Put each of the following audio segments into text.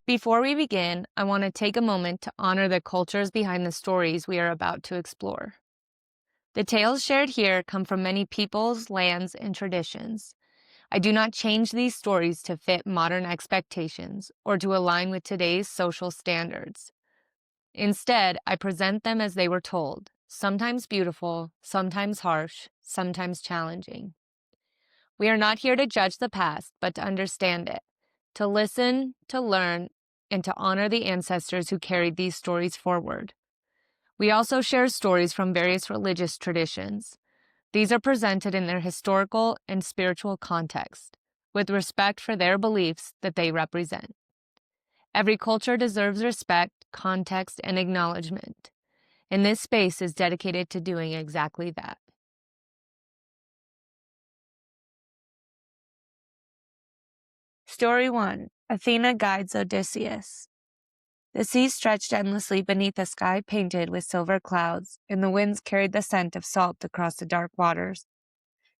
Before we begin, I want to take a moment to honor the cultures behind the stories we are about to explore. The tales shared here come from many peoples, lands, and traditions. I do not change these stories to fit modern expectations or to align with today's social standards. Instead, I present them as they were told, sometimes beautiful, sometimes harsh, sometimes challenging. We are not here to judge the past, but to understand it, to listen, to learn, and to honor the ancestors who carried these stories forward. We also share stories from various religious traditions. These are presented in their historical and spiritual context, with respect for their beliefs that they represent. Every culture deserves respect, context, and acknowledgement, and this space is dedicated to doing exactly that. Story 1. Athena guides Odysseus. The sea stretched endlessly beneath a sky painted with silver clouds, and the winds carried the scent of salt across the dark waters.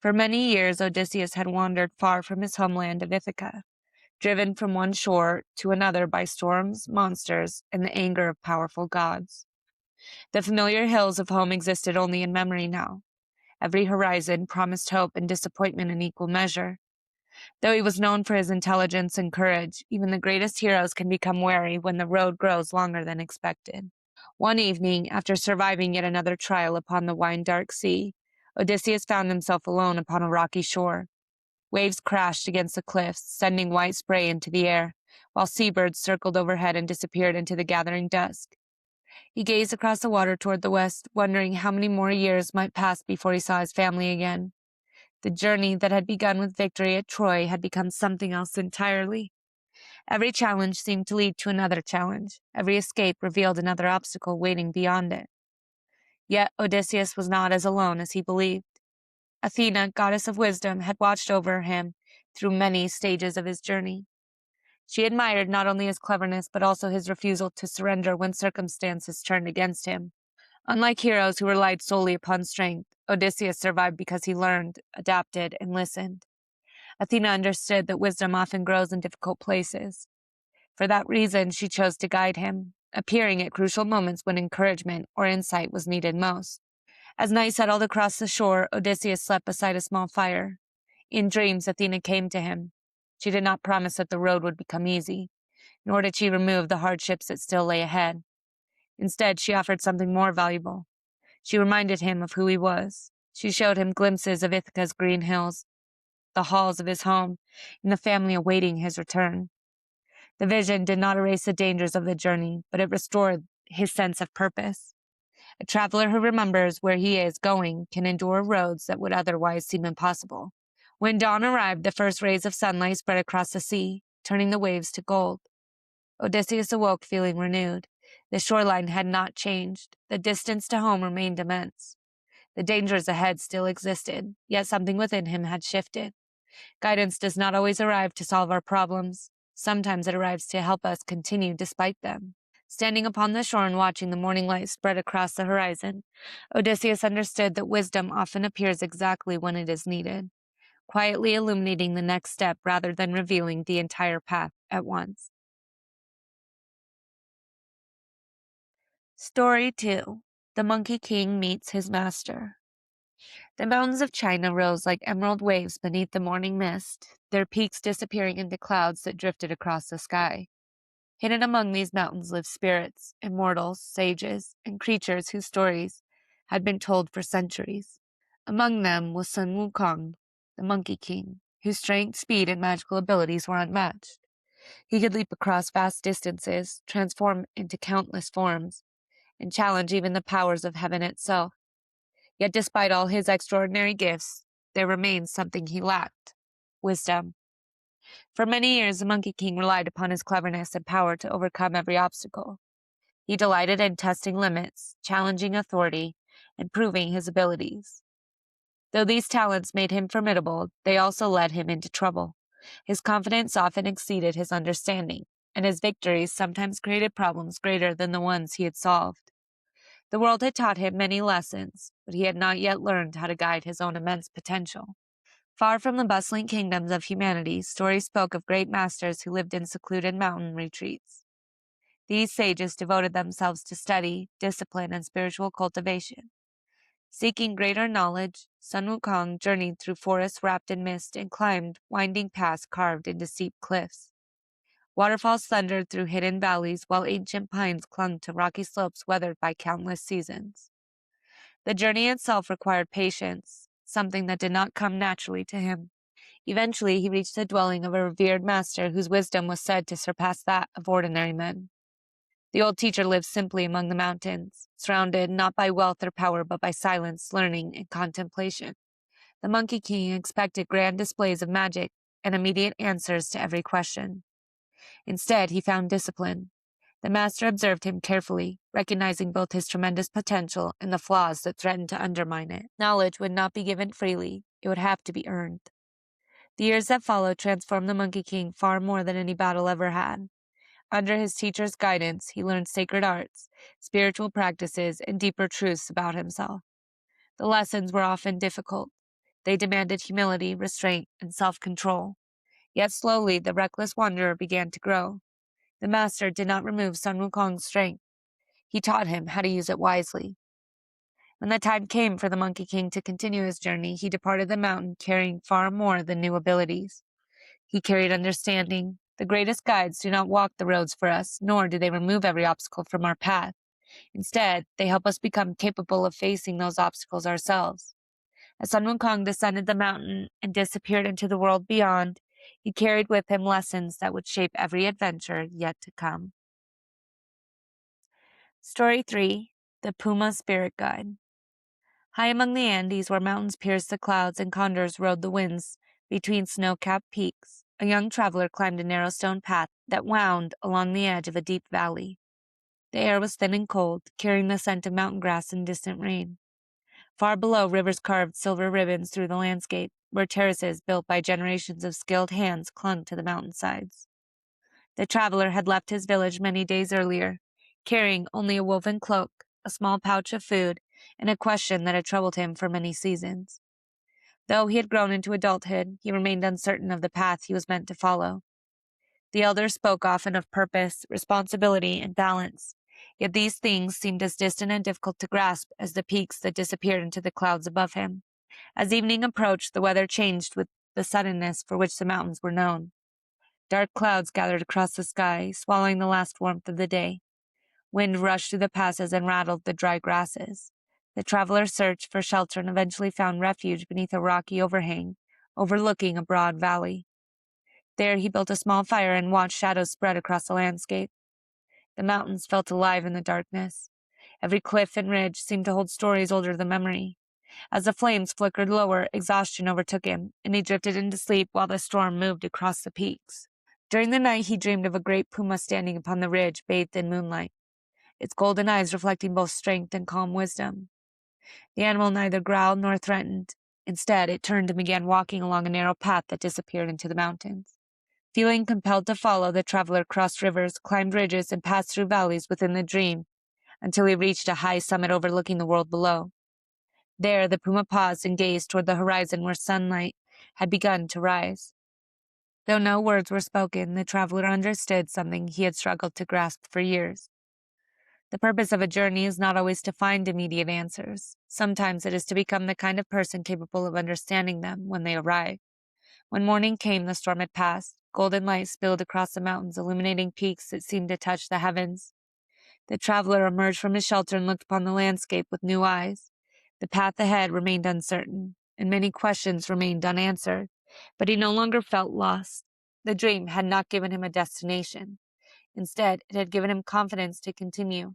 For many years, Odysseus had wandered far from his homeland of Ithaca, driven from one shore to another by storms, monsters, and the anger of powerful gods. The familiar hills of home existed only in memory now. Every horizon promised hope and disappointment in equal measure. Though he was known for his intelligence and courage, even the greatest heroes can become wary when the road grows longer than expected. One evening, after surviving yet another trial upon the wine-dark sea, Odysseus found himself alone upon a rocky shore. Waves crashed against the cliffs, sending white spray into the air, while seabirds circled overhead and disappeared into the gathering dusk. He gazed across the water toward the west, wondering how many more years might pass before he saw his family again. The journey that had begun with victory at Troy had become something else entirely. Every challenge seemed to lead to another challenge. Every escape revealed another obstacle waiting beyond it. Yet Odysseus was not as alone as he believed. Athena, goddess of wisdom, had watched over him through many stages of his journey. She admired not only his cleverness, but also his refusal to surrender when circumstances turned against him. Unlike heroes who relied solely upon strength, Odysseus survived because he learned, adapted, and listened. Athena understood that wisdom often grows in difficult places. For that reason, she chose to guide him, appearing at crucial moments when encouragement or insight was needed most. As night settled across the shore, Odysseus slept beside a small fire. In dreams, Athena came to him. She did not promise that the road would become easy, nor did she remove the hardships that still lay ahead. Instead, she offered something more valuable. She reminded him of who he was. She showed him glimpses of Ithaca's green hills, the halls of his home, and the family awaiting his return. The vision did not erase the dangers of the journey, but it restored his sense of purpose. A traveler who remembers where he is going can endure roads that would otherwise seem impossible. When dawn arrived, the first rays of sunlight spread across the sea, turning the waves to gold. Odysseus awoke feeling renewed. The shoreline had not changed. The distance to home remained immense. The dangers ahead still existed, yet something within him had shifted. Guidance does not always arrive to solve our problems. Sometimes it arrives to help us continue despite them. Standing upon the shore and watching the morning light spread across the horizon, Odysseus understood that wisdom often appears exactly when it is needed, quietly illuminating the next step rather than revealing the entire path at once. Story 2. The Monkey King Meets His Master. The mountains of China rose like emerald waves beneath the morning mist, their peaks disappearing into clouds that drifted across the sky. Hidden among these mountains lived spirits, immortals, sages, and creatures whose stories had been told for centuries. Among them was Sun Wukong, the Monkey King, whose strength, speed, and magical abilities were unmatched. He could leap across vast distances, transform into countless forms, and challenge even the powers of heaven itself. Yet despite all his extraordinary gifts, there remained something he lacked: wisdom. For many years, the Monkey King relied upon his cleverness and power to overcome every obstacle. He delighted in testing limits, challenging authority, and proving his abilities. Though these talents made him formidable, they also led him into trouble. His confidence often exceeded his understanding, and his victories sometimes created problems greater than the ones he had solved. The world had taught him many lessons, but he had not yet learned how to guide his own immense potential. Far from the bustling kingdoms of humanity, stories spoke of great masters who lived in secluded mountain retreats. These sages devoted themselves to study, discipline, and spiritual cultivation. Seeking greater knowledge, Sun Wukong journeyed through forests wrapped in mist and climbed winding paths carved into steep cliffs. Waterfalls thundered through hidden valleys, while ancient pines clung to rocky slopes weathered by countless seasons. The journey itself required patience, something that did not come naturally to him. Eventually, he reached the dwelling of a revered master whose wisdom was said to surpass that of ordinary men. The old teacher lived simply among the mountains, surrounded not by wealth or power, but by silence, learning, and contemplation. The Monkey King expected grand displays of magic and immediate answers to every question. Instead, he found discipline. The master observed him carefully, recognizing both his tremendous potential and the flaws that threatened to undermine it. Knowledge would not be given freely, it would have to be earned. The years that followed transformed the Monkey King far more than any battle ever had. Under his teacher's guidance, he learned sacred arts, spiritual practices, and deeper truths about himself. The lessons were often difficult. They demanded humility, restraint, and self-control. Yet slowly, the reckless wanderer began to grow. The master did not remove Sun Wukong's strength. He taught him how to use it wisely. When the time came for the Monkey King to continue his journey, he departed the mountain carrying far more than new abilities. He carried understanding. The greatest guides do not walk the roads for us, nor do they remove every obstacle from our path. Instead, they help us become capable of facing those obstacles ourselves. As Sun Wukong descended the mountain and disappeared into the world beyond, he carried with him lessons that would shape every adventure yet to come. Story 3. The Puma Spirit Guide. High among the Andes, where mountains pierced the clouds and condors rode the winds between snow-capped peaks, a young traveler climbed a narrow stone path that wound along the edge of a deep valley. The air was thin and cold, carrying the scent of mountain grass and distant rain. Far below, rivers carved silver ribbons through the landscape, where terraces built by generations of skilled hands clung to the mountainsides. The traveler had left his village many days earlier, carrying only a woven cloak, a small pouch of food, and a question that had troubled him for many seasons. Though he had grown into adulthood, he remained uncertain of the path he was meant to follow. The elders spoke often of purpose, responsibility, and balance, yet these things seemed as distant and difficult to grasp as the peaks that disappeared into the clouds above him. As evening approached, the weather changed with the suddenness for which the mountains were known. Dark clouds gathered across the sky, swallowing the last warmth of the day. Wind rushed through the passes and rattled the dry grasses. The traveler searched for shelter and eventually found refuge beneath a rocky overhang, overlooking a broad valley. There he built a small fire and watched shadows spread across the landscape. The mountains felt alive in the darkness. Every cliff and ridge seemed to hold stories older than memory. As the flames flickered lower, exhaustion overtook him, and he drifted into sleep while the storm moved across the peaks. During the night, he dreamed of a great puma standing upon the ridge, bathed in moonlight, its golden eyes reflecting both strength and calm wisdom. The animal neither growled nor threatened. Instead, it turned and began walking along a narrow path that disappeared into the mountains. Feeling compelled to follow, the traveler crossed rivers, climbed ridges, and passed through valleys within the dream, until he reached a high summit overlooking the world below. There, the puma paused and gazed toward the horizon where sunlight had begun to rise. Though no words were spoken, the traveler understood something he had struggled to grasp for years. The purpose of a journey is not always to find immediate answers. Sometimes it is to become the kind of person capable of understanding them when they arrive. When morning came, the storm had passed. Golden light spilled across the mountains, illuminating peaks that seemed to touch the heavens. The traveler emerged from his shelter and looked upon the landscape with new eyes. The path ahead remained uncertain, and many questions remained unanswered, but he no longer felt lost. The dream had not given him a destination. Instead, it had given him confidence to continue.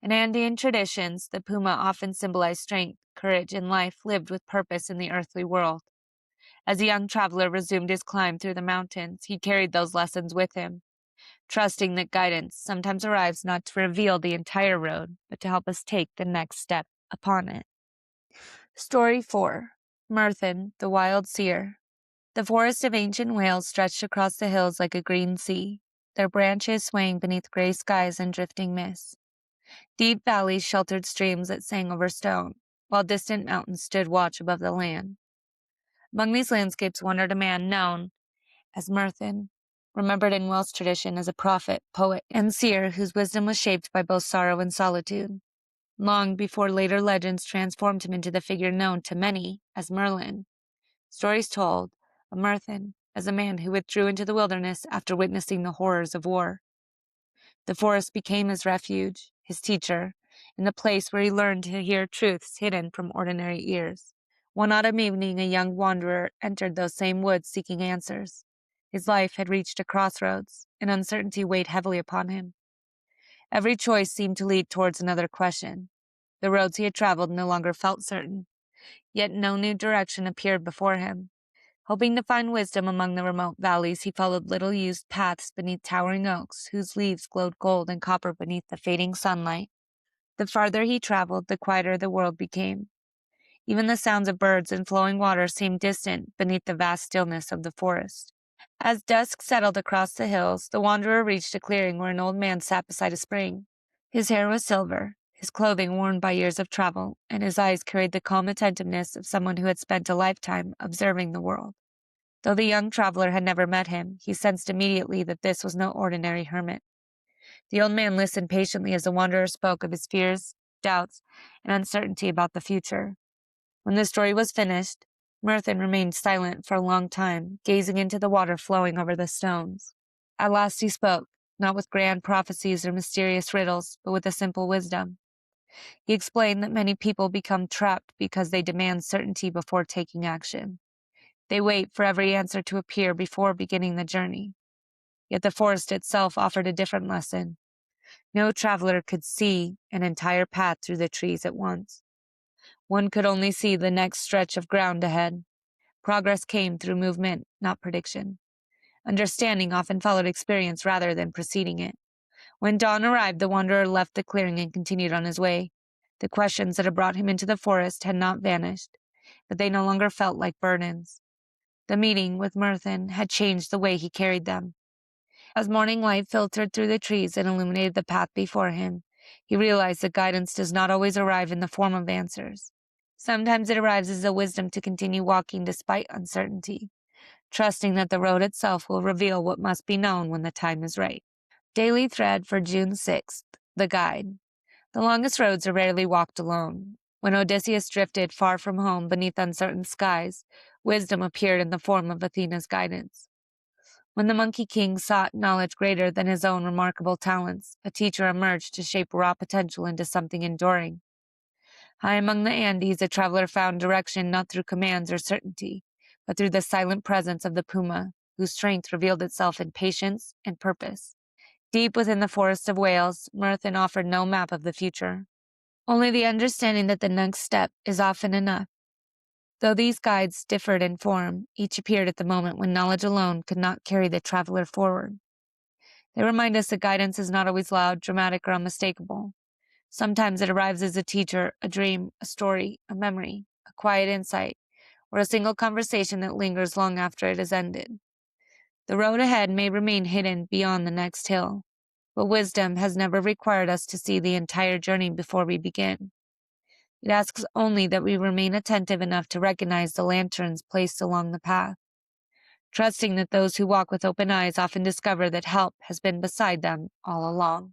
In Andean traditions, the puma often symbolized strength, courage, and life lived with purpose in the earthly world. As the young traveler resumed his climb through the mountains, he carried those lessons with him, trusting that guidance sometimes arrives not to reveal the entire road, but to help us take the next step upon it. Story 4. Myrddin, the Wild Seer. The forest of ancient Wales stretched across the hills like a green sea, their branches swaying beneath gray skies and drifting mists. Deep valleys sheltered streams that sang over stone, while distant mountains stood watch above the land. Among these landscapes wandered a man known as Myrddin, remembered in Welsh tradition as a prophet, poet, and seer whose wisdom was shaped by both sorrow and solitude, long before later legends transformed him into the figure known to many as Merlin. Stories told of Myrddin as a man who withdrew into the wilderness after witnessing the horrors of war. The forest became his refuge, his teacher, and the place where he learned to hear truths hidden from ordinary ears. One autumn evening, a young wanderer entered those same woods seeking answers. His life had reached a crossroads, and uncertainty weighed heavily upon him. Every choice seemed to lead towards another question. The roads he had traveled no longer felt certain, yet no new direction appeared before him. Hoping to find wisdom among the remote valleys, he followed little-used paths beneath towering oaks, whose leaves glowed gold and copper beneath the fading sunlight. The farther he traveled, the quieter the world became. Even the sounds of birds and flowing water seemed distant beneath the vast stillness of the forest. As dusk settled across the hills, the wanderer reached a clearing where an old man sat beside a spring. His hair was silver, his clothing worn by years of travel, and his eyes carried the calm attentiveness of someone who had spent a lifetime observing the world. Though the young traveler had never met him, he sensed immediately that this was no ordinary hermit. The old man listened patiently as the wanderer spoke of his fears, doubts, and uncertainty about the future. When the story was finished, Myrddin remained silent for a long time, gazing into the water flowing over the stones. At last he spoke, not with grand prophecies or mysterious riddles, but with a simple wisdom. He explained that many people become trapped because they demand certainty before taking action. They wait for every answer to appear before beginning the journey. Yet the forest itself offered a different lesson. No traveler could see an entire path through the trees at once. One could only see the next stretch of ground ahead. Progress came through movement, not prediction. Understanding often followed experience rather than preceding it. When dawn arrived, the wanderer left the clearing and continued on his way. The questions that had brought him into the forest had not vanished, but they no longer felt like burdens. The meeting with Myrddin had changed the way he carried them. As morning light filtered through the trees and illuminated the path before him, he realized that guidance does not always arrive in the form of answers. Sometimes it arrives as a wisdom to continue walking despite uncertainty, trusting that the road itself will reveal what must be known when the time is right. Daily Thread for June 6th. The Guide. The longest roads are rarely walked alone. When Odysseus drifted far from home beneath uncertain skies, wisdom appeared in the form of Athena's guidance. When the Monkey King sought knowledge greater than his own remarkable talents, a teacher emerged to shape raw potential into something enduring. High among the Andes, a traveler found direction not through commands or certainty, but through the silent presence of the puma, whose strength revealed itself in patience and purpose. Deep within the forests of Wales, Myrddin offered no map of the future, only the understanding that the next step is often enough. Though these guides differed in form, each appeared at the moment when knowledge alone could not carry the traveler forward. They remind us that guidance is not always loud, dramatic, or unmistakable. Sometimes it arrives as a teacher, a dream, a story, a memory, a quiet insight, or a single conversation that lingers long after it has ended. The road ahead may remain hidden beyond the next hill, but wisdom has never required us to see the entire journey before we begin. It asks only that we remain attentive enough to recognize the lanterns placed along the path, trusting that those who walk with open eyes often discover that help has been beside them all along.